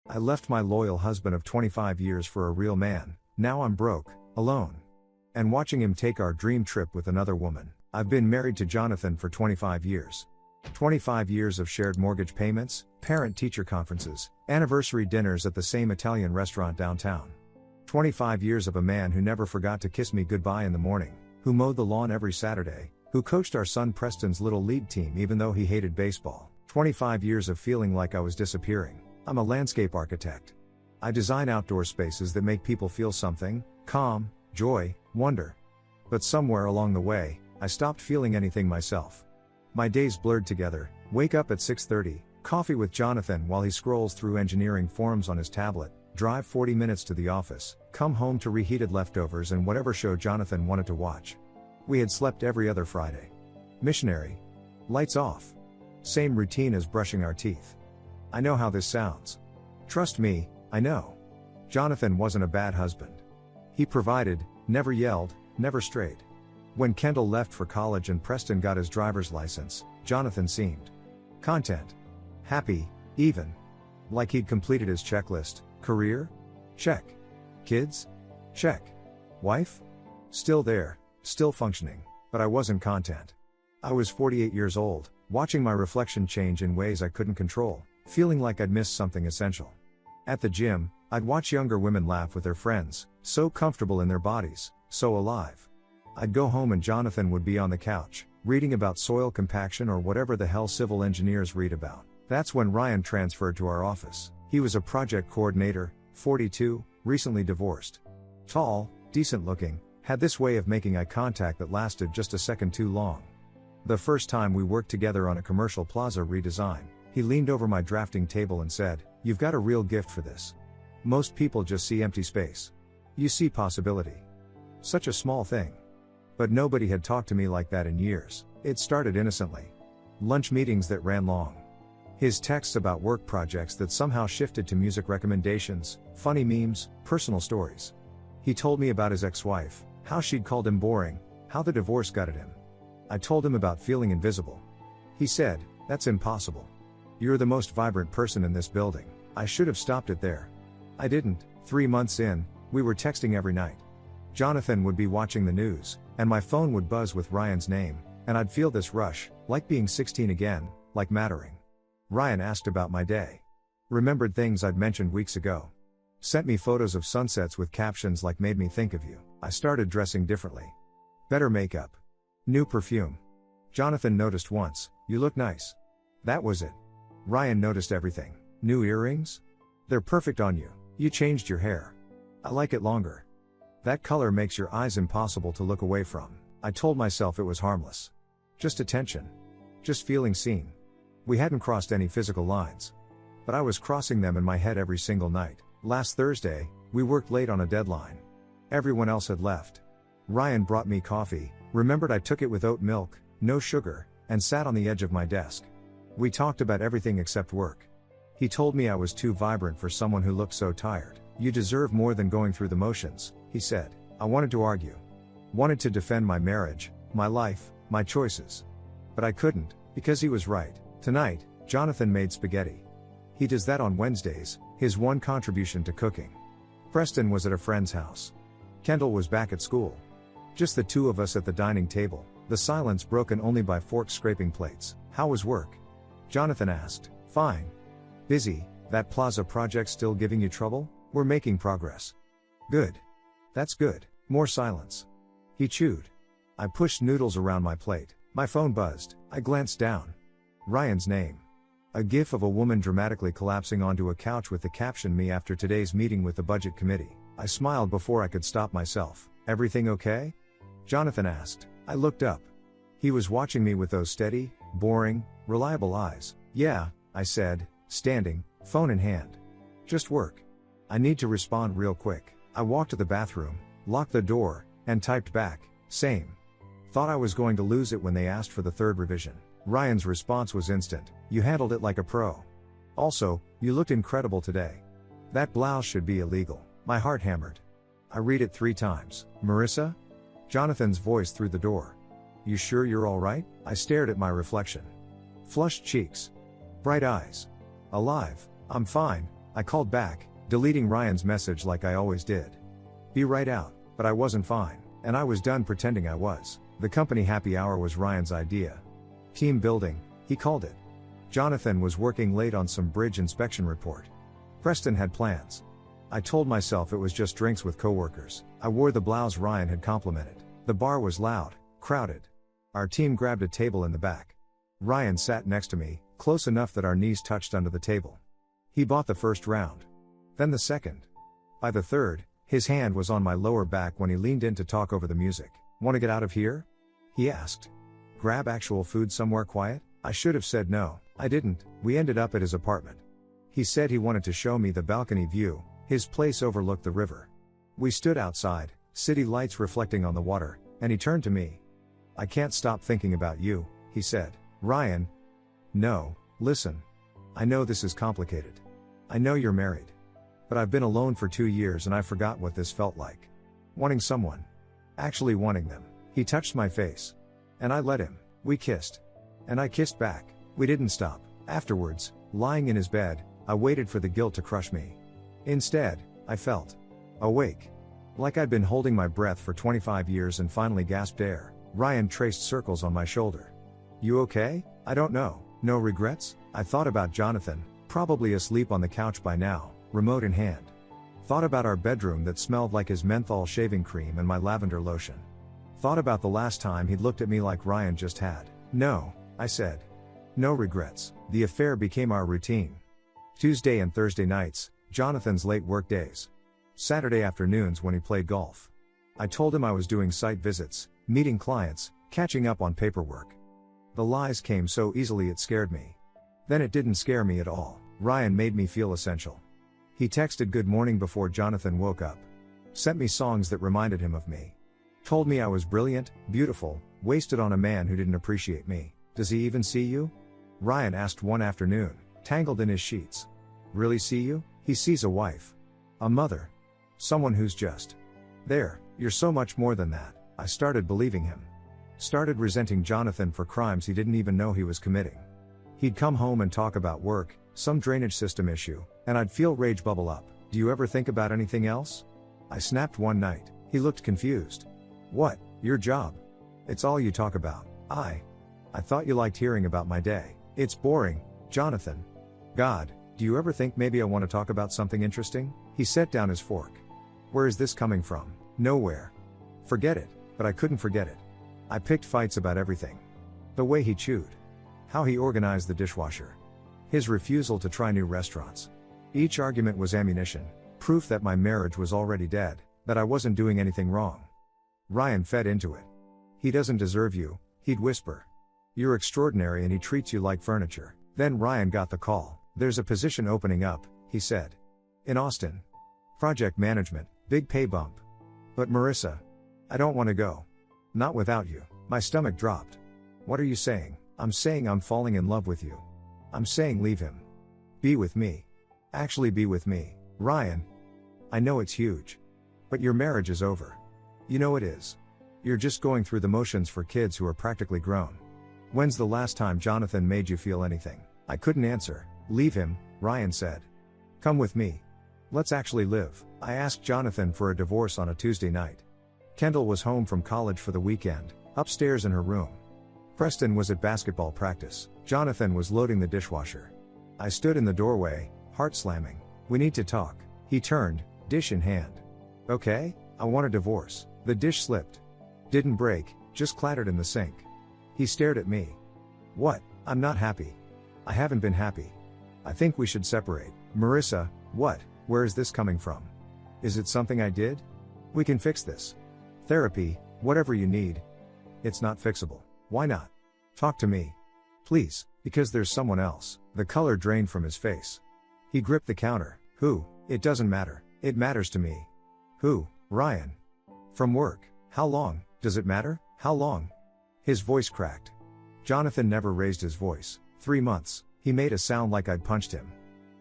I left my loyal husband of 25 years for a real man, now I'm broke, alone. And watching him take our dream trip with another woman. I've been married to Jonathan for 25 years. 25 years of shared mortgage payments, parent-teacher conferences, anniversary dinners at the same Italian restaurant downtown. 25 years of a man who never forgot to kiss me goodbye in the morning, who mowed the lawn every Saturday, who coached our son Preston's little league team even though he hated baseball. 25 years of feeling like I was disappearing. I'm a landscape architect. I design outdoor spaces that make people feel something, calm, joy, wonder. But somewhere along the way, I stopped feeling anything myself. My days blurred together, wake up at 6:30, coffee with Jonathan while he scrolls through engineering forums on his tablet, drive 40 minutes to the office, come home to reheated leftovers and whatever show Jonathan wanted to watch. We had slept every other Friday. Missionary. Lights off. Same routine as brushing our teeth. I know how this sounds. Trust me, I know. Jonathan wasn't a bad husband. He provided, never yelled, never strayed. When Kendall left for college and Preston got his driver's license, Jonathan seemed content. Happy, even. Like he'd completed his checklist. Career? Check. Kids? Check. Wife? Still there, still functioning, but I wasn't content. I was 48 years old, watching my reflection change in ways I couldn't control, feeling like I'd missed something essential. At the gym, I'd watch younger women laugh with their friends, so comfortable in their bodies, so alive. I'd go home and Jonathan would be on the couch, reading about soil compaction or whatever the hell civil engineers read about. That's when Ryan transferred to our office. He was a project coordinator, 42, recently divorced. Tall, decent looking, had this way of making eye contact that lasted just a second too long. The first time we worked together on a commercial plaza redesign, he leaned over my drafting table and said, "You've got a real gift for this. Most people just see empty space. You see possibility." Such a small thing. But nobody had talked to me like that in years. It started innocently. Lunch meetings that ran long. His texts about work projects that somehow shifted to music recommendations, funny memes, personal stories. He told me about his ex-wife, how she'd called him boring, how the divorce gutted him. I told him about feeling invisible. He said, "That's impossible. You're the most vibrant person in this building." I should have stopped it there. I didn't. 3 months in, we were texting every night. Jonathan would be watching the news, and my phone would buzz with Ryan's name, and I'd feel this rush, like being 16 again, like mattering. Ryan asked about my day. Remembered things I'd mentioned weeks ago. Sent me photos of sunsets with captions like "made me think of you." I started dressing differently. Better makeup. New perfume. Jonathan noticed once, "You look nice." That was it. Ryan noticed everything. New earrings? "They're perfect on you. You changed your hair. I like it longer. That color makes your eyes impossible to look away from." I told myself it was harmless. Just attention. Just feeling seen. We hadn't crossed any physical lines. But I was crossing them in my head every single night. Last Thursday, we worked late on a deadline. Everyone else had left. Ryan brought me coffee, remembered I took it with oat milk, no sugar, and sat on the edge of my desk. We talked about everything except work. He told me I was too vibrant for someone who looked so tired. "You deserve more than going through the motions," he said. I wanted to argue. Wanted to defend my marriage, my life, my choices. But I couldn't, because he was right. Tonight, Jonathan made spaghetti. He does that on Wednesdays, his one contribution to cooking. Preston was at a friend's house. Kendall was back at school. Just the two of us at the dining table, the silence broken only by forks scraping plates. "How was work?" Jonathan asked. "Fine. Busy. That plaza project still giving you trouble?" "We're making progress." "Good. That's good." More silence. He chewed. I pushed noodles around my plate. My phone buzzed. I glanced down. Ryan's name. A gif of a woman dramatically collapsing onto a couch with the caption, "Me after today's meeting with the budget committee." I smiled before I could stop myself. "Everything okay?" Jonathan asked. I looked up. He was watching me with those steady, boring, reliable eyes. "Yeah," I said, standing, phone in hand. "Just work. I need to respond real quick." I walked to the bathroom, locked the door, and typed back, "Same. Thought I was going to lose it when they asked for the third revision." Ryan's response was instant. "You handled it like a pro. Also, you looked incredible today. That blouse should be illegal." My heart hammered. I read it 3 times. "Marissa?" Jonathan's voice through the door. "You sure you're all right?" I stared at my reflection. Flushed cheeks. Bright eyes. "Alive. I'm fine," I called back, deleting Ryan's message like I always did. Be right out, but I wasn't fine, and I was done pretending I was. The company happy hour was Ryan's idea. Team building, he called it. Jonathan was working late on some bridge inspection report. Preston had plans. I told myself it was just drinks with coworkers. I wore the blouse Ryan had complimented. The bar was loud, crowded. Our team grabbed a table in the back. Ryan sat next to me, close enough that our knees touched under the table. He bought the first round. Then the second. By the third, his hand was on my lower back when he leaned in to talk over the music. Want to get out of here? He asked. Grab actual food somewhere quiet? I should have said no. I didn't. We ended up at his apartment. He said he wanted to show me the balcony view. His place overlooked the river. We stood outside, city lights reflecting on the water, and he turned to me. I can't stop thinking about you, he said. Ryan. No, listen. I know this is complicated. I know you're married. But I've been alone for 2 years and I forgot what this felt like. Wanting someone. Actually wanting them. He touched my face. And I let him. We kissed. And I kissed back. We didn't stop. Afterwards, lying in his bed, I waited for the guilt to crush me. Instead, I felt awake. Like I'd been holding my breath for 25 years and finally gasped air. Ryan traced circles on my shoulder. You okay? I don't know. No regrets? I thought about Jonathan, probably asleep on the couch by now, remote in hand. Thought about our bedroom that smelled like his menthol shaving cream and my lavender lotion. Thought about the last time he'd looked at me like Ryan just had. No, I said. No regrets. The affair became our routine. Tuesday and Thursday nights, Jonathan's late work days. Saturday afternoons when he played golf. I told him I was doing site visits, meeting clients, catching up on paperwork. The lies came so easily it scared me. Then it didn't scare me at all. Ryan made me feel essential. He texted good morning before Jonathan woke up. Sent me songs that reminded him of me. Told me I was brilliant, beautiful, wasted on a man who didn't appreciate me. Does he even see you? Ryan asked one afternoon, tangled in his sheets. Really see you? He sees a wife. A mother. Someone who's just there. You're so much more than that. I started believing him. Started resenting Jonathan for crimes he didn't even know he was committing. He'd come home and talk about work, some drainage system issue, and I'd feel rage bubble up. Do you ever think about anything else? I snapped one night. He looked confused. What? Your job? It's all you talk about. I thought you liked hearing about my day. It's boring, Jonathan. God, do you ever think maybe I want to talk about something interesting? He set down his fork. Where is this coming from? Nowhere. Forget it, but I couldn't forget it. I picked fights about everything. The way he chewed. How he organized the dishwasher. His refusal to try new restaurants. Each argument was ammunition, proof that my marriage was already dead, that I wasn't doing anything wrong. Ryan fed into it. He doesn't deserve you, he'd whisper. You're extraordinary and he treats you like furniture. Then Ryan got the call. There's a position opening up, he said. In Austin. Project management, big pay bump. But Marissa. I don't want to go. Not without you. My stomach dropped. What are you saying? I'm saying I'm falling in love with you. I'm saying leave him. Be with me. Actually be with me. Ryan. I know it's huge. But your marriage is over. You know it is. You're just going through the motions for kids who are practically grown. When's the last time Jonathan made you feel anything? I couldn't answer. Leave him, Ryan said. Come with me. Let's actually live. I asked Jonathan for a divorce on a Tuesday night. Kendall was home from college for the weekend, upstairs in her room. Preston was at basketball practice. Jonathan was loading the dishwasher. I stood in the doorway, heart slamming. We need to talk. He turned, dish in hand. Okay, I want a divorce. The dish slipped. Didn't break, just clattered in the sink. He stared at me. What? I'm not happy. I haven't been happy. I think we should separate. Marissa, what? Where is this coming from? Is it something I did? We can fix this. Therapy, whatever you need. It's not fixable. Why not? Talk to me. Please, because there's someone else. The color drained from his face. He gripped the counter. Who? It doesn't matter. It matters to me. Who? Ryan. From work. How long? Does it matter? How long? His voice cracked. Jonathan never raised his voice. 3 months. He made a sound like I'd punched him.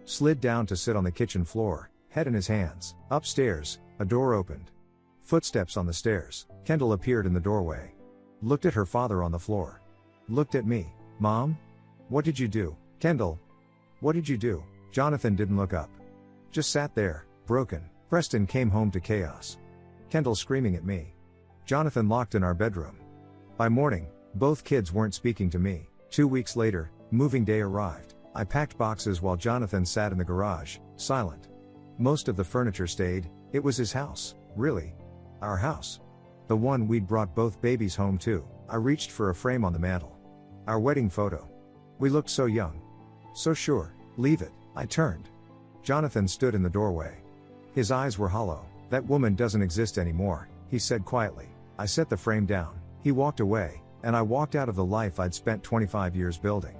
Slid down to sit on the kitchen floor, head in his hands. Upstairs, a door opened. Footsteps on the stairs. Kendall appeared in the doorway. Looked at her father on the floor. Looked at me. Mom? What did you do? Kendall? What did you do? Jonathan didn't look up. Just sat there, broken. Preston came home to chaos. Kendall screaming at me. Jonathan locked in our bedroom. By morning, both kids weren't speaking to me. 2 weeks later, moving day arrived. I packed boxes while Jonathan sat in the garage, silent. Most of the furniture stayed. It was his house, really. Our house. The one we'd brought both babies home to. I reached for a frame on the mantel. Our wedding photo. We looked so young. So sure. Leave it. I turned. Jonathan stood in the doorway. His eyes were hollow. That woman doesn't exist anymore, he said quietly. I set the frame down. He walked away, and I walked out of the life I'd spent 25 years building.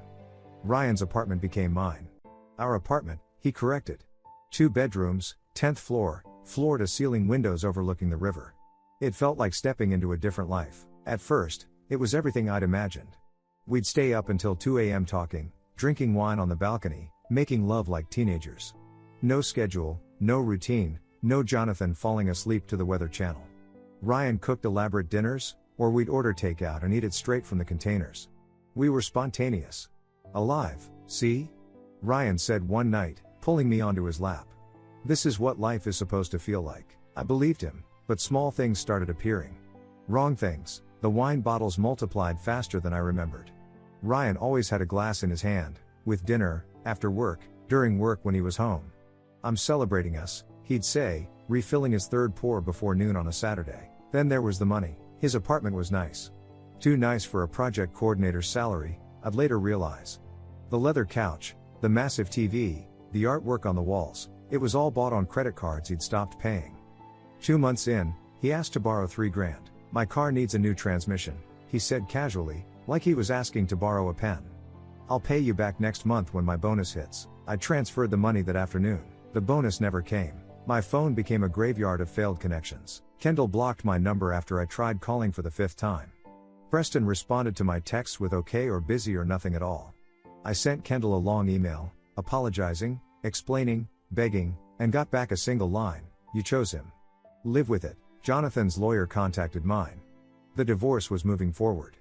Ryan's apartment became mine. Our apartment, he corrected. 2 bedrooms, 10th floor, floor-to-ceiling windows overlooking the river. It felt like stepping into a different life. At first, it was everything I'd imagined. We'd stay up until 2 a.m. talking, drinking wine on the balcony, making love like teenagers. No schedule, no routine, no Jonathan falling asleep to the Weather Channel. Ryan cooked elaborate dinners, or we'd order takeout and eat it straight from the containers. We were spontaneous. Alive, see? Ryan said one night, pulling me onto his lap. This is what life is supposed to feel like. I believed him, but small things started appearing. Wrong things. The wine bottles multiplied faster than I remembered. Ryan always had a glass in his hand, with dinner, after work, during work when he was home. I'm celebrating us, he'd say, refilling his third pour before noon on a Saturday. Then there was the money. His apartment was nice. Too nice for a project coordinator's salary, I'd later realize. The leather couch, the massive TV, the artwork on the walls, it was all bought on credit cards he'd stopped paying. 2 months in, he asked to borrow $3,000. My car needs a new transmission, he said casually, like he was asking to borrow a pen. I'll pay you back next month when my bonus hits. I transferred the money that afternoon. The bonus never came. My phone became a graveyard of failed connections. Kendall blocked my number after I tried calling for the 5th time. Preston responded to my texts with okay or busy or nothing at all. I sent Kendall a long email, apologizing, explaining, begging, and got back a single line, you chose him. Live with it. Jonathan's lawyer contacted mine. The divorce was moving forward.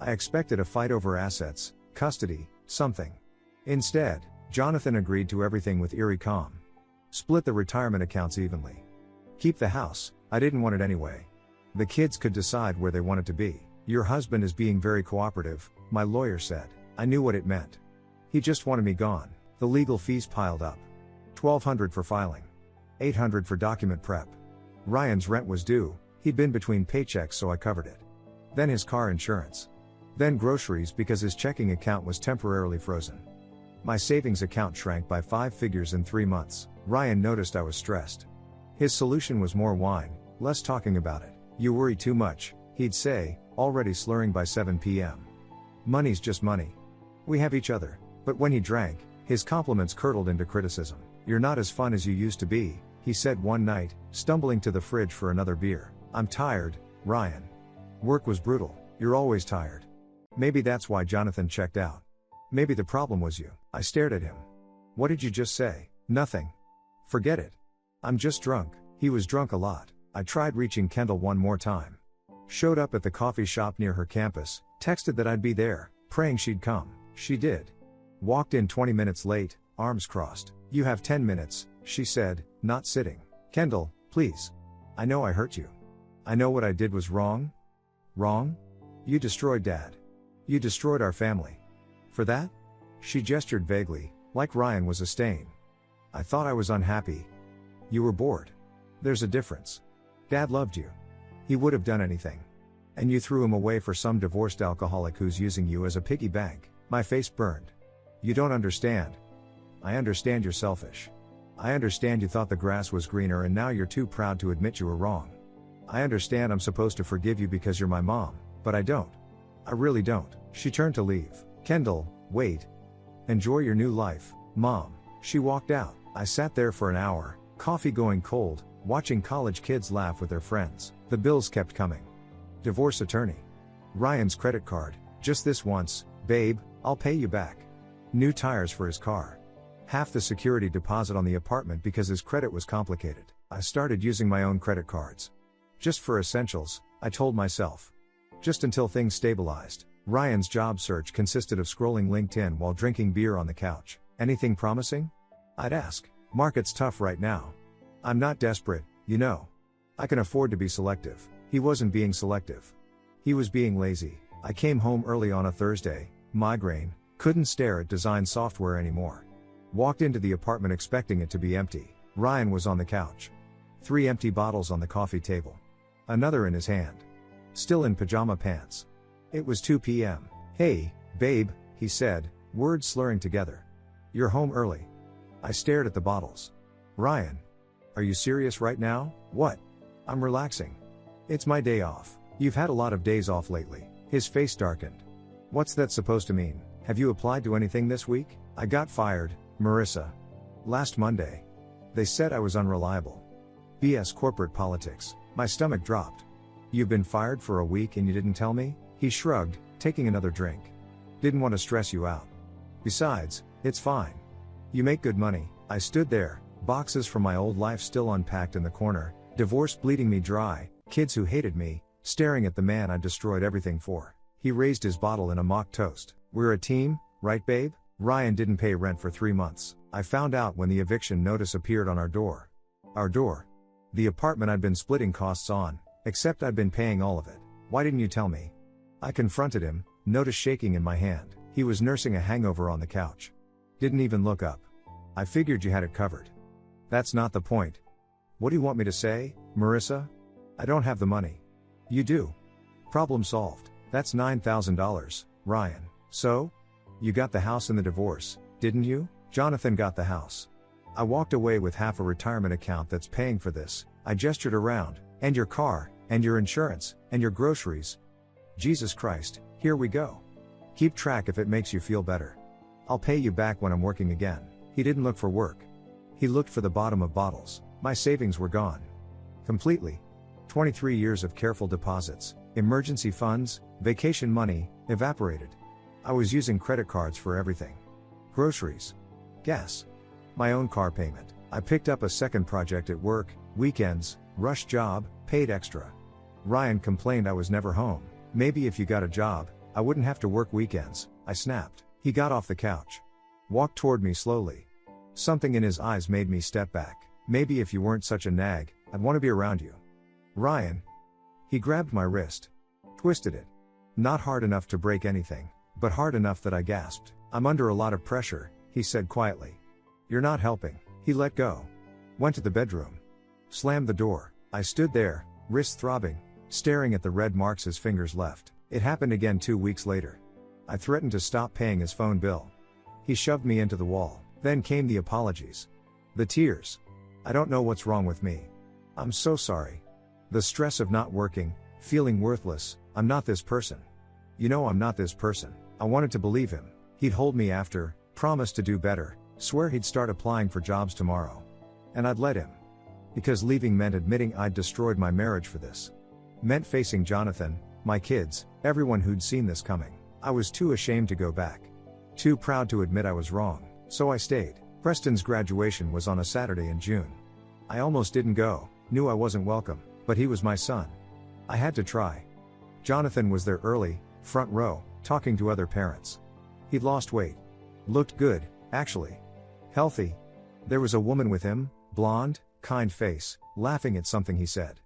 I expected a fight over assets, custody, something. Instead, Jonathan agreed to everything with eerie calm. Split the retirement accounts evenly. Keep the house, I didn't want it anyway. The kids could decide where they wanted to be. Your husband is being very cooperative, my lawyer said. I knew what it meant. He just wanted me gone. The legal fees piled up. $1,200 for filing. $800 for document prep. Ryan's rent was due, he'd been between paychecks so I covered it. Then his car insurance. Then groceries because his checking account was temporarily frozen. My savings account shrank by 5 figures in 3 months. Ryan noticed I was stressed. His solution was more wine, less talking about it. You worry too much, he'd say, already slurring by 7 p.m. Money's just money. We have each other. But when he drank, his compliments curdled into criticism. You're not as fun as you used to be, he said one night, stumbling to the fridge for another beer. I'm tired, Ryan. Work was brutal. You're always tired. Maybe that's why Jonathan checked out. Maybe the problem was you. I stared at him. What did you just say? Nothing. Forget it. I'm just drunk. He was drunk a lot. I tried reaching Kendall one more time. Showed up at the coffee shop near her campus, texted that I'd be there, praying she'd come. She did. Walked in 20 minutes late, arms crossed. You have 10 minutes, she said, not sitting. Kendall, please. I know I hurt you. I know what I did was wrong. Wrong? You destroyed Dad. You destroyed our family. For that? She gestured vaguely, like Ryan was a stain. I thought I was unhappy. You were bored. There's a difference. Dad loved you. He would have done anything. And you threw him away for some divorced alcoholic who's using you as a piggy bank. My face burned. You don't understand. I understand you're selfish. I understand you thought the grass was greener and now you're too proud to admit you were wrong. I understand I'm supposed to forgive you because you're my mom, but I don't. I really don't. She turned to leave. Kendall, wait. Enjoy your new life, Mom. She walked out. I sat there for an hour, coffee going cold, watching college kids laugh with their friends. The bills kept coming. Divorce attorney. Ryan's credit card. Just this once, babe, I'll pay you back. New tires for his car. Half the security deposit on the apartment because his credit was complicated. I started using my own credit cards. Just for essentials, I told myself. Just until things stabilized. Ryan's job search consisted of scrolling LinkedIn while drinking beer on the couch. Anything promising? I'd ask. Market's tough right now. I'm not desperate, you know. I can afford to be selective. He wasn't being selective. He was being lazy. I came home early on a Thursday, migraine, couldn't stare at design software anymore. Walked into the apartment expecting it to be empty. Ryan was on the couch. 3 empty bottles on the coffee table. Another in his hand. Still in pajama pants. It was 2 p.m. "Hey, babe," he said, words slurring together. "You're home early." I stared at the bottles. "Ryan. Are you serious right now?" "What?" "I'm relaxing. It's my day off." "You've had a lot of days off lately." His face darkened. "What's that supposed to mean? Have you applied to anything this week?" "I got fired, Marissa. Last Monday. They said I was unreliable." BS corporate politics. My stomach dropped. "You've been fired for a week and you didn't tell me?" He shrugged, taking another drink. "Didn't want to stress you out. Besides, it's fine. You make good money." I stood there, boxes from my old life still unpacked in the corner, divorce bleeding me dry, kids who hated me, staring at the man I'd destroyed everything for. He raised his bottle in a mock toast. "We're a team, right babe?" Ryan didn't pay rent for 3 months. I found out when the eviction notice appeared on our door. Our door. The apartment I'd been splitting costs on, except I'd been paying all of it. "Why didn't you tell me?" I confronted him, notice shaking in my hand. He was nursing a hangover on the couch. "Didn't even look up. I figured you had it covered." "That's not the point." "What do you want me to say, Marissa?" "I don't have the money." "You do." "Problem solved. That's $9,000, Ryan." "So? You got the house in the divorce, didn't you?" "Jonathan got the house. I walked away with half a retirement account that's paying for this." I gestured around. "And your car, and your insurance, and your groceries. Jesus Christ, here we go. Keep track if it makes you feel better. I'll pay you back when I'm working again." He didn't look for work. He looked for the bottom of bottles. My savings were gone. Completely. 23 years of careful deposits, emergency funds, vacation money, evaporated. I was using credit cards for everything. Groceries. Gas. My own car payment. I picked up a second project at work, weekends, rush job, paid extra. Ryan complained I was never home. "Maybe if you got a job, I wouldn't have to work weekends," I snapped. He got off the couch. Walked toward me slowly. Something in his eyes made me step back. "Maybe if you weren't such a nag, I'd want to be around you." "Ryan." He grabbed my wrist. Twisted it. Not hard enough to break anything, but hard enough that I gasped. "I'm under a lot of pressure," he said quietly. "You're not helping." He let go. Went to the bedroom. Slammed the door. I stood there, wrists throbbing, staring at the red marks his fingers left. It happened again 2 weeks later. I threatened to stop paying his phone bill. He shoved me into the wall. Then came the apologies. The tears. "I don't know what's wrong with me. I'm so sorry. The stress of not working, feeling worthless. I'm not this person. You know I'm not this person." I wanted to believe him. He'd hold me after, promise to do better, swear he'd start applying for jobs tomorrow. And I'd let him. Because leaving meant admitting I'd destroyed my marriage for this. Meant facing Jonathan, my kids, everyone who'd seen this coming. I was too ashamed to go back. Too proud to admit I was wrong. So I stayed. Preston's graduation was on a Saturday in June. I almost didn't go, knew I wasn't welcome, but he was my son. I had to try. Jonathan was there early, front row, talking to other parents. He'd lost weight. Looked good, actually. Healthy. There was a woman with him, blonde, kind face, laughing at something he said.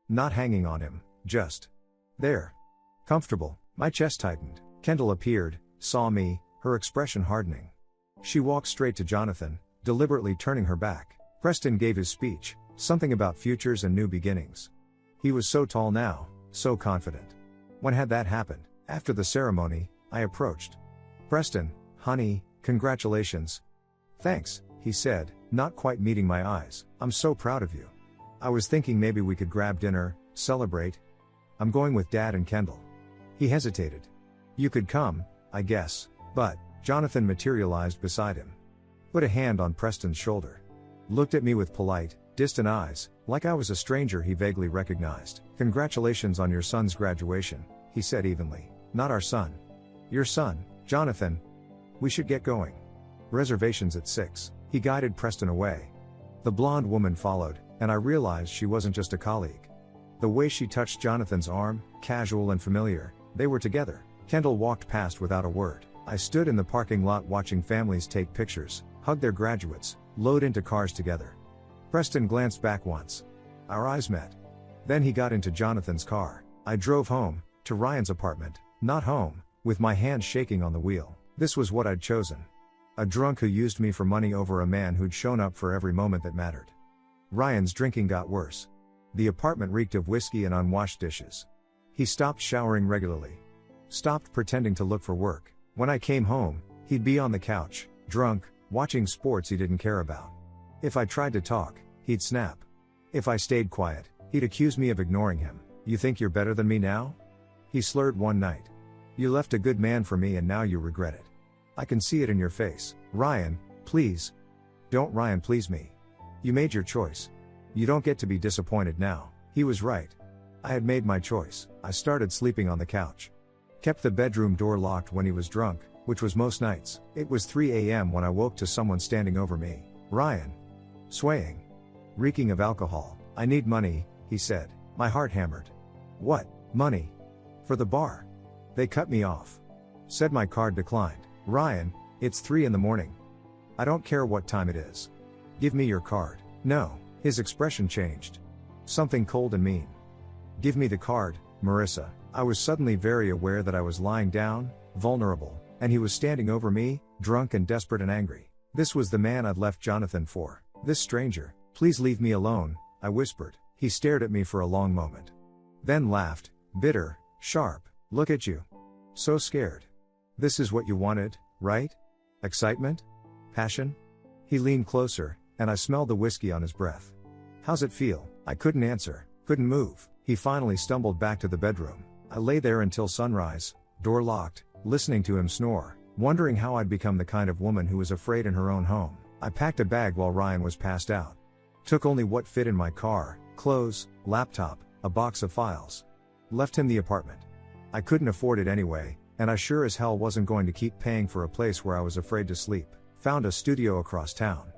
Not hanging on him, just there. Comfortable. My chest tightened. Kendall appeared, saw me, her expression hardening. She walked straight to Jonathan, deliberately turning her back. Preston gave his speech, something about futures and new beginnings. He was so tall now, so confident. When had that happened? After the ceremony, I approached. "Preston, honey, congratulations." "Thanks," he said, not quite meeting my eyes. "I'm so proud of you. I was thinking maybe we could grab dinner, celebrate. I'm going with Dad and Kendall." He hesitated. "You could come, I guess, but..." Jonathan materialized beside him. Put a hand on Preston's shoulder. Looked at me with polite, distant eyes, like I was a stranger he vaguely recognized. "Congratulations on your son's graduation," he said evenly. "Not our son. Your son, Jonathan. We should get going. Reservations at 6. He guided Preston away. The blonde woman followed, and I realized she wasn't just a colleague. The way she touched Jonathan's arm, casual and familiar, they were together. Kendall walked past without a word. I stood in the parking lot watching families take pictures, hug their graduates, load into cars together. Preston glanced back once. Our eyes met. Then he got into Jonathan's car. I drove home, to Ryan's apartment, not home, with my hands shaking on the wheel. This was what I'd chosen. A drunk who used me for money over a man who'd shown up for every moment that mattered. Ryan's drinking got worse. The apartment reeked of whiskey and unwashed dishes. He stopped showering regularly. Stopped pretending to look for work. When I came home, he'd be on the couch, drunk, watching sports he didn't care about. If I tried to talk, he'd snap. If I stayed quiet, he'd accuse me of ignoring him. You think you're better than me now? He slurred one night. You left a good man for me and now you regret it. I can see it in your face. Ryan, please. Don't Ryan please me. You made your choice. You don't get to be disappointed now. He was right. I had made my choice. I started sleeping on the couch. Kept the bedroom door locked when he was drunk, which was most nights. It was 3 a.m. when I woke to someone standing over me. Ryan. Swaying. Reeking of alcohol. I need money, he said. My heart hammered. What? Money? For the bar. They cut me off. Said my card declined. Ryan, it's 3 in the morning. I don't care what time it is. Give me your card. No. His expression changed. Something cold and mean. Give me the card, Marissa. I was suddenly very aware that I was lying down, vulnerable, and he was standing over me, drunk and desperate and angry. This was the man I'd left Jonathan for. This stranger. Please leave me alone, I whispered. He stared at me for a long moment. Then laughed, bitter, sharp. Look at you. So scared. This is what you wanted, right? Excitement? Passion? He leaned closer, and I smelled the whiskey on his breath. How's it feel? I couldn't answer, couldn't move. He finally stumbled back to the bedroom. I lay there until sunrise, door locked, listening to him snore, wondering how I'd become the kind of woman who was afraid in her own home. I packed a bag while Ryan was passed out. Took only what fit in my car, clothes, laptop, a box of files. Left him the apartment. I couldn't afford it anyway, and I sure as hell wasn't going to keep paying for a place where I was afraid to sleep. Found a studio across town.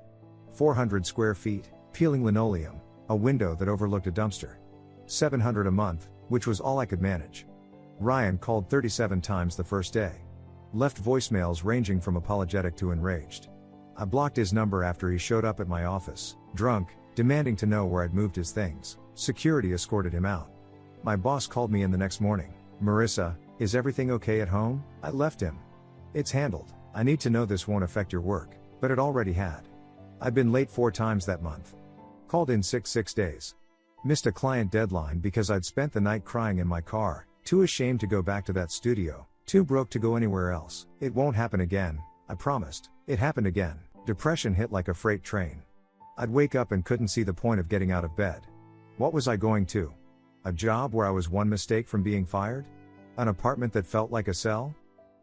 400 square feet, peeling linoleum, a window that overlooked a dumpster. $700 a month, which was all I could manage. Ryan called 37 times the first day. Left voicemails ranging from apologetic to enraged. I blocked his number after he showed up at my office, drunk, demanding to know where I'd moved his things. Security escorted him out. My boss called me in the next morning. Marissa, is everything okay at home? I left him. It's handled. I need to know this won't affect your work, but it already had. I'd been late 4 times that month. Called in sick 6 days. Missed a client deadline because I'd spent the night crying in my car, too ashamed to go back to that studio, too broke to go anywhere else. It won't happen again, I promised. It happened again. Depression hit like a freight train. I'd wake up and couldn't see the point of getting out of bed. What was I going to? A job where I was one mistake from being fired? An apartment that felt like a cell?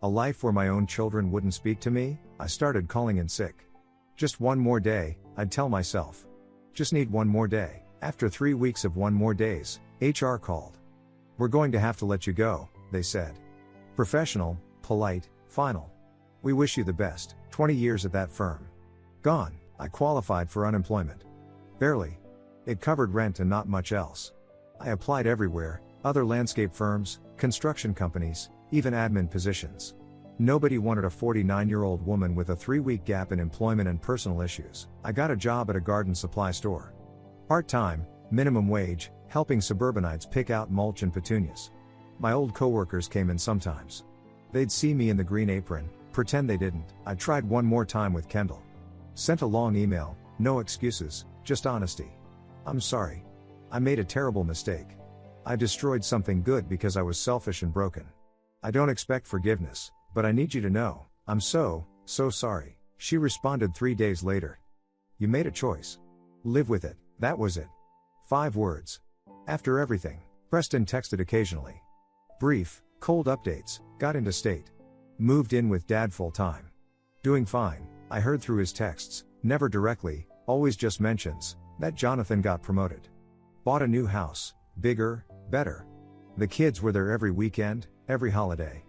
A life where my own children wouldn't speak to me? I started calling in sick. Just one more day, I'd tell myself. Just need one more day. After 3 weeks of one more days, HR called. We're going to have to let you go, they said. Professional, polite, final. We wish you the best. 20 years at that firm. Gone. I qualified for unemployment. Barely. It covered rent and not much else. I applied everywhere, other landscape firms, construction companies, even admin positions. Nobody wanted a 49-year-old woman with a 3-week gap in employment and personal issues. I got a job at a garden supply store. Part-time, minimum wage, helping suburbanites pick out mulch and petunias. My old coworkers came in sometimes. They'd see me in the green apron, pretend they didn't. I tried one more time with Kendall. Sent a long email, no excuses, just honesty. I'm sorry. I made a terrible mistake. I destroyed something good because I was selfish and broken. I don't expect forgiveness, but I need you to know, I'm so sorry. She responded 3 days later. You made a choice. Live with it, that was it. 5 words. After everything, Preston texted occasionally. Brief, cold updates, got into state. Moved in with dad full time. Doing fine, I heard through his texts, never directly, always just mentions, that Jonathan got promoted. Bought a new house, bigger, better. The kids were there every weekend, every holiday.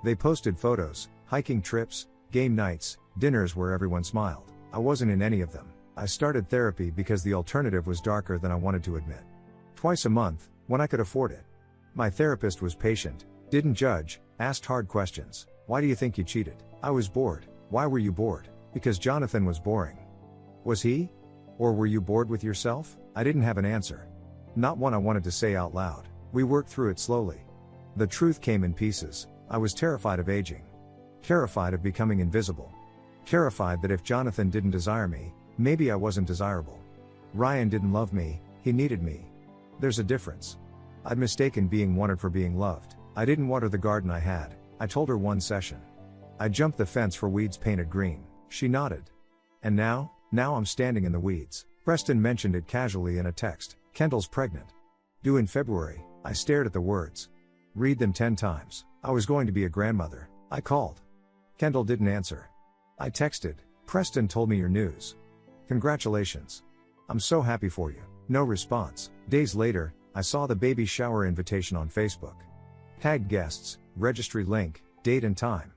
They posted photos, hiking trips, game nights, dinners where everyone smiled. I wasn't in any of them. I started therapy because the alternative was darker than I wanted to admit. Twice a month, when I could afford it. My therapist was patient, didn't judge, asked hard questions. Why do you think you cheated? I was bored. Why were you bored? Because Jonathan was boring. Was he? Or were you bored with yourself? I didn't have an answer. Not one I wanted to say out loud. We worked through it slowly. The truth came in pieces. I was terrified of aging. Terrified of becoming invisible. Terrified that if Jonathan didn't desire me, maybe I wasn't desirable. Ryan didn't love me, he needed me. There's a difference. I'd mistaken being wanted for being loved. I didn't water the garden I had, I told her one session. I jumped the fence for weeds painted green. She nodded. And now I'm standing in the weeds. Preston mentioned it casually in a text. Kendall's pregnant. Due in February. I stared at the words. Read them 10 times. I was going to be a grandmother. I called. Kendall didn't answer. I texted. Preston told me your news. Congratulations. I'm so happy for you. No response. Days later, I saw the baby shower invitation on Facebook. Tagged guests, registry link, date and time.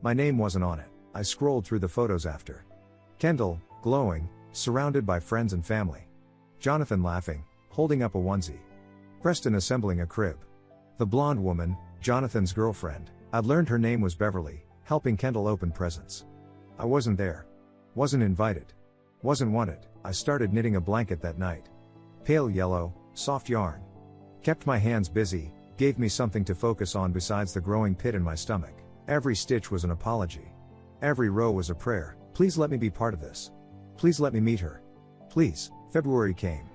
My name wasn't on it. I scrolled through the photos after. Kendall, glowing, surrounded by friends and family. Jonathan laughing, holding up a onesie. Preston assembling a crib. The blonde woman, Jonathan's girlfriend, I'd learned her name was Beverly, helping Kendall open presents. I wasn't there. Wasn't invited. Wasn't wanted. I started knitting a blanket that night. Pale yellow, soft yarn. Kept my hands busy, gave me something to focus on besides the growing pit in my stomach. Every stitch was an apology. Every row was a prayer. Please let me be part of this. Please let me meet her. Please. February came.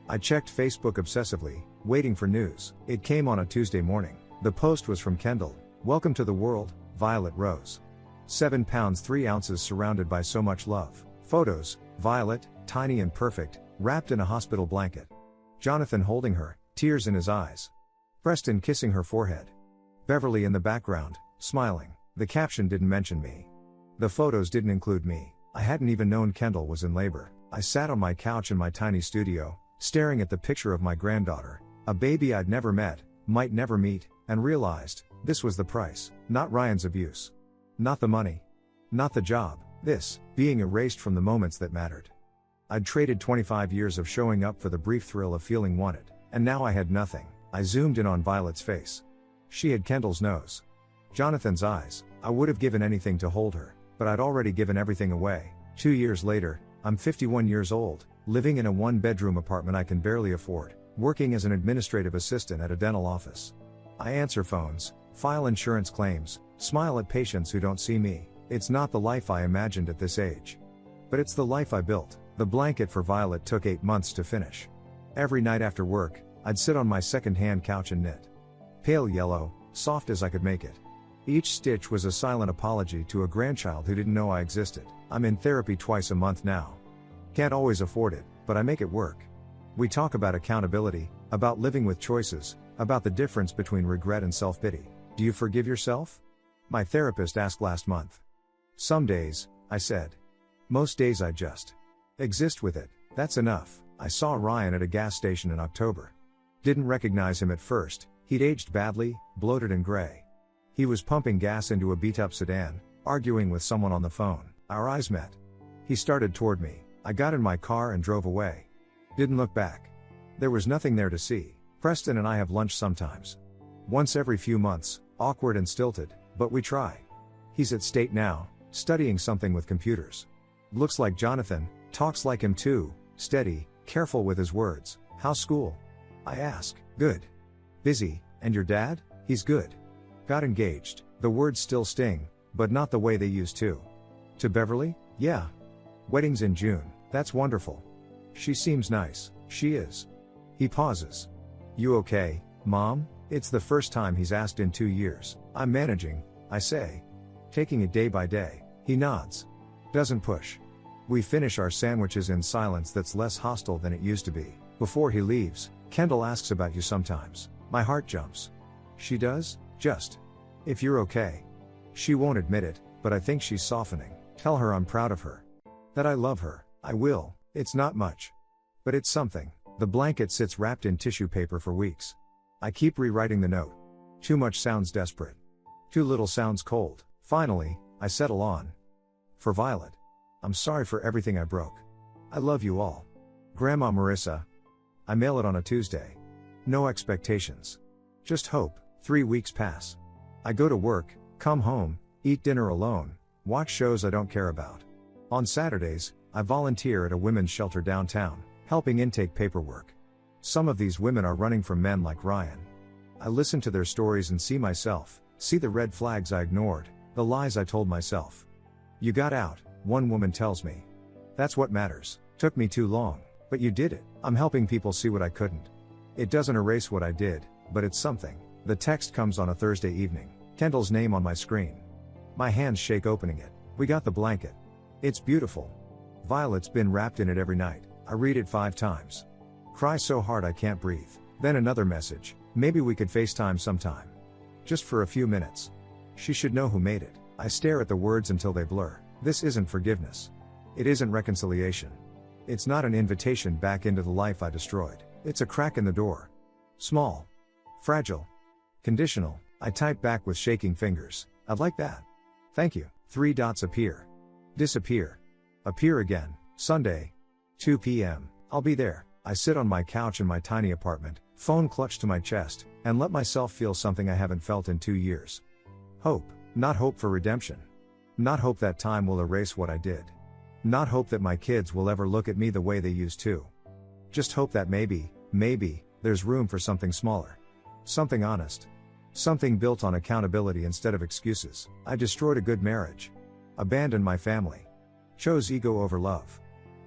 I checked Facebook obsessively, waiting for news. It came on a Tuesday morning. The post was from Kendall. Welcome to the world, Violet Rose. 7 pounds 3 ounces surrounded by so much love. Photos, Violet, tiny and perfect, wrapped in a hospital blanket. Jonathan holding her, tears in his eyes. Preston kissing her forehead. Beverly in the background, smiling. The caption didn't mention me. The photos didn't include me. I hadn't even known Kendall was in labor. I sat on my couch in my tiny studio, staring at the picture of my granddaughter, a baby I'd never met, might never meet, and realized, this was the price. Not Ryan's abuse. Not the money. Not the job. This, being erased from the moments that mattered. I'd traded 25 years of showing up for the brief thrill of feeling wanted, and now I had nothing. I zoomed in on Violet's face. She had Kendall's nose. Jonathan's eyes. I would have given anything to hold her, but I'd already given everything away. 2 years later, I'm 51 years old, living in a 1-bedroom apartment I can barely afford, working as an administrative assistant at a dental office. I answer phones, file insurance claims, smile at patients who don't see me. It's not the life I imagined at this age. But it's the life I built. The blanket for Violet took 8 months to finish. Every night after work, I'd sit on my second-hand couch and knit. Pale yellow, soft as I could make it. Each stitch was a silent apology to a grandchild who didn't know I existed. I'm in therapy twice a month now. Can't always afford it, but I make it work. We talk about accountability, about living with choices, about the difference between regret and self-pity. Do you forgive yourself? My therapist asked last month. Some days, I said. Most days I just exist with it. That's enough. I saw Ryan at a gas station in October. Didn't recognize him at first. He'd aged badly, bloated and gray. He was pumping gas into a beat-up sedan, arguing with someone on the phone. Our eyes met. He started toward me. I got in my car and drove away. Didn't look back. There was nothing there to see. Preston and I have lunch sometimes. Once every few months, awkward and stilted, but we try. He's at State now, studying something with computers. Looks like Jonathan, talks like him too, steady, careful with his words. How's school? I ask. Good. Busy, and your dad? He's good. Got engaged. The words still sting, but not the way they used to. To Beverly? Yeah. Wedding's in June. That's wonderful. She seems nice. She is. He pauses. You okay, Mom? It's the first time he's asked in 2 years. I'm managing, I say. Taking it day by day. He nods. Doesn't push. We finish our sandwiches in silence that's less hostile than it used to be. Before he leaves, Kendall asks about you sometimes. My heart jumps. She does? Just. If you're okay. She won't admit it, but I think she's softening. Tell her I'm proud of her. That I love her. I will. It's not much. But it's something. The blanket sits wrapped in tissue paper for weeks. I keep rewriting the note. Too much sounds desperate. Too little sounds cold. Finally, I settle on. For Violet. I'm sorry for everything I broke. I love you all. Grandma Marissa. I mail it on a Tuesday. No expectations. Just hope. 3 weeks pass. I go to work, come home, eat dinner alone, watch shows I don't care about. On Saturdays, I volunteer at a women's shelter downtown, helping intake paperwork. Some of these women are running from men like Ryan. I listen to their stories and see myself, see the red flags I ignored, the lies I told myself. You got out, one woman tells me. That's what matters. Took me too long, but you did it. I'm helping people see what I couldn't. It doesn't erase what I did, but it's something. The text comes on a Thursday evening. Kendall's name on my screen. My hands shake opening it. We got the blanket. It's beautiful. Violet's been wrapped in it every night. I read it 5 times. Cry so hard I can't breathe. Then another message. Maybe we could FaceTime sometime. Just for a few minutes. She should know who made it. I stare at the words until they blur. This isn't forgiveness. It isn't reconciliation. It's not an invitation back into the life I destroyed. It's a crack in the door. Small. Fragile. Conditional. I type back with shaking fingers. I'd like that. Thank you. 3 dots appear. Disappear. Appear again. Sunday. 2 p.m. I'll be there. I sit on my couch in my tiny apartment, phone clutched to my chest, and let myself feel something I haven't felt in 2 years. Hope. Not hope for redemption. Not hope that time will erase what I did. Not hope that my kids will ever look at me the way they used to. Just hope that maybe, there's room for something smaller. Something honest. Something built on accountability instead of excuses. I destroyed a good marriage. Abandoned my family. Chose ego over love.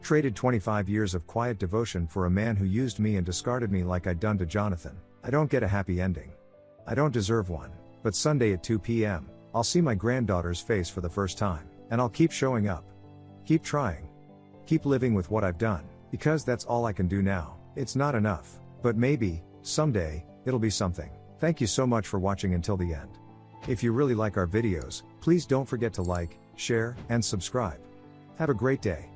Traded 25 years of quiet devotion for a man who used me and discarded me like I'd done to Jonathan. I don't get a happy ending. I don't deserve one. But Sunday at 2 p.m., I'll see my granddaughter's face for the first time. And I'll keep showing up. Keep trying. Keep living with what I've done. Because that's all I can do now. It's not enough. But maybe, someday, it'll be something. Thank you so much for watching until the end. If you really like our videos, please don't forget to like, share, and subscribe. Have a great day.